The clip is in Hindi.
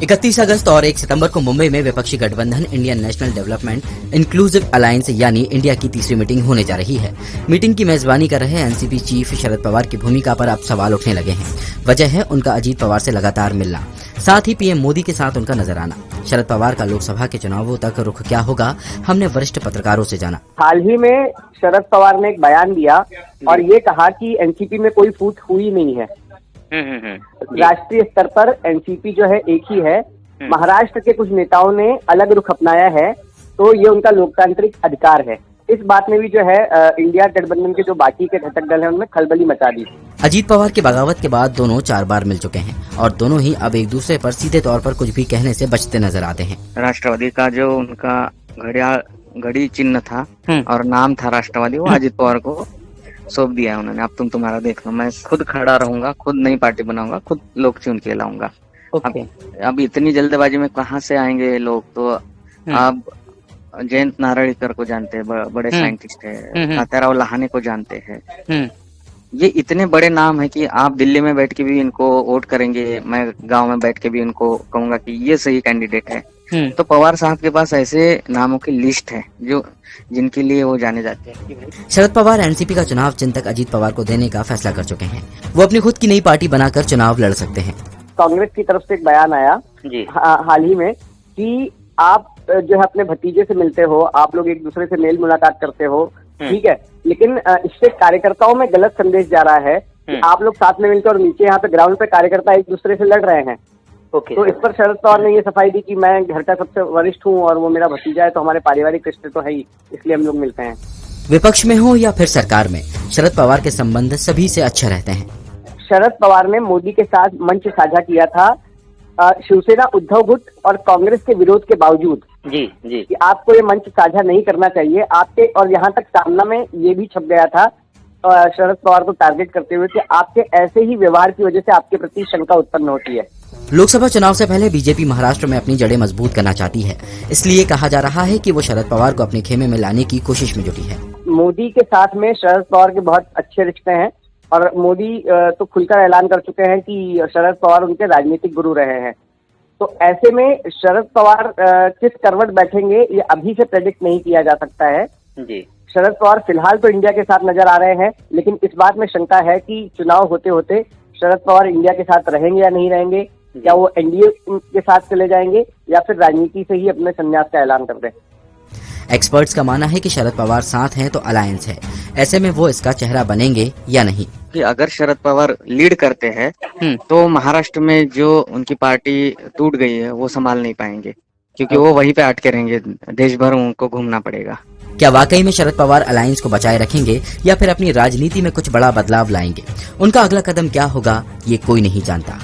31 अगस्त और 1 सितंबर को मुंबई में विपक्षी गठबंधन Indian national development inclusive alliance यानी इंडिया की तीसरी मीटिंग होने जा रही है। मीटिंग की मेजबानी कर रहे एनसीपी चीफ शरद पवार की भूमिका पर अब सवाल उठने लगे हैं। वजह है उनका अजीत पवार से लगातार मिलना, साथ ही पीएम मोदी के साथ उनका नजर आना। शरद पवार का लोकसभा के चुनावों तक रुख क्या होगा, हमने वरिष्ठ पत्रकारों से जाना। हाल ही में शरद पवार ने एक बयान दिया और ये कहा कि एनसीपी में कोई फूट हुई नहीं है। राष्ट्रीय स्तर पर एनसीपी जो है एक ही है। महाराष्ट्र के कुछ नेताओं ने अलग रुख अपनाया है, तो ये उनका लोकतांत्रिक अधिकार है। इस बात में भी जो है इंडिया गठबंधन के जो बाकी के घटक दल हैं उनमें खलबली मचा दी। अजीत पवार की बगावत के बाद दोनों 4 बार मिल चुके हैं और दोनों ही अब एक दूसरे पर सीधे तौर पर कुछ भी कहने से बचते नजर आते हैं। राष्ट्रवादी का जो उनका घड़ी चिन्ह था और नाम था राष्ट्रवादी, वो अजीत पवार को सौंप दिया है उन्होंने। अब तुम्हारा देख लो, मैं खुद खड़ा रहूंगा, खुद नई पार्टी बनाऊंगा, खुद लोग चुन के लाऊंगा। अब इतनी जल्दबाजी में कहाँ से आएंगे लोग? तो आप जयंत नारळीकर को जानते हैं, बड़े साइंटिस्ट है, तात्याराव लहाने को जानते हैं। ये इतने बड़े नाम है कि आप दिल्ली में बैठ के भी इनको वोट करेंगे, मैं गांव में बैठ के भी इनको कहूंगा कि ये सही कैंडिडेट है। तो पवार साहब के पास ऐसे नामों की लिस्ट है जो जिनके लिए वो जाने जाते हैं। शरद पवार एनसीपी का चुनाव चिंतक अजीत पवार को देने का फैसला कर चुके हैं। वो अपनी खुद की नई पार्टी बनाकर चुनाव लड़ सकते हैं। कांग्रेस की तरफ से एक बयान आया जी हाल ही में कि आप जो है अपने भतीजे से मिलते हो, आप लोग एक दूसरे से मेल मुलाकात करते हो, ठीक है, लेकिन इससे कार्यकर्ताओं में गलत संदेश जा रहा है कि आप लोग साथ में मिलकर और नीचे यहाँ पे ग्राउंड पे कार्यकर्ता एक दूसरे से लड़ रहे हैं। तो इस पर शरद पवार ने ये सफाई दी कि मैं घर का सबसे वरिष्ठ हूँ और वो मेरा भतीजा है, तो हमारे पारिवारिक रिश्ते तो है ही, इसलिए हम लोग मिलते हैं। विपक्ष में हो या फिर सरकार में, शरद पवार के संबंध सभी से अच्छे रहते हैं। शरद पवार ने मोदी के साथ मंच साझा किया था शिवसेना उद्धव गुट और कांग्रेस के विरोध के बावजूद जी कि आपको ये मंच साझा नहीं करना चाहिए आपके, और यहाँ तक सामना में ये भी छप गया था शरद पवार को टारगेट करते हुए कि आपके ऐसे ही व्यवहार की वजह से आपके प्रति शंका उत्पन्न होती है। लोकसभा चुनाव से पहले बीजेपी महाराष्ट्र में अपनी जड़ें मजबूत करना चाहती है, इसलिए कहा जा रहा है कि वो शरद पवार को अपने खेमे में लाने की कोशिश में जुटी है। मोदी के साथ में शरद पवार के बहुत अच्छे रिश्ते हैं और मोदी तो खुलकर ऐलान कर चुके हैं कि शरद पवार उनके राजनीतिक गुरु रहे हैं। तो ऐसे में शरद पवार किस करवट बैठेंगे ये अभी से प्रेडिक्ट नहीं किया जा सकता है जी। शरद पवार फिलहाल तो इंडिया के साथ नजर आ रहे हैं, लेकिन इस बात में शंका है कि चुनाव होते होते शरद पवार इंडिया के साथ रहेंगे या नहीं रहेंगे, क्या वो एनडीए के साथ चले जाएंगे या फिर राजनीति से ही अपने संन्यास का ऐलान कर दें। एक्सपर्ट्स का मानना है कि शरद पवार साथ हैं तो अलायंस है, ऐसे में वो इसका चेहरा बनेंगे या नहीं। कि अगर शरद पवार लीड करते हैं तो महाराष्ट्र में जो उनकी पार्टी टूट गई है वो संभाल नहीं पाएंगे, क्योंकि वो वहीं पे अटके रहेंगे, देश भर उनको घूमना पड़ेगा। क्या वाकई में शरद पवार अलायंस को बचाए रखेंगे या फिर अपनी राजनीति में कुछ बड़ा बदलाव लाएंगे? उनका अगला कदम क्या होगा ये कोई नहीं जानता।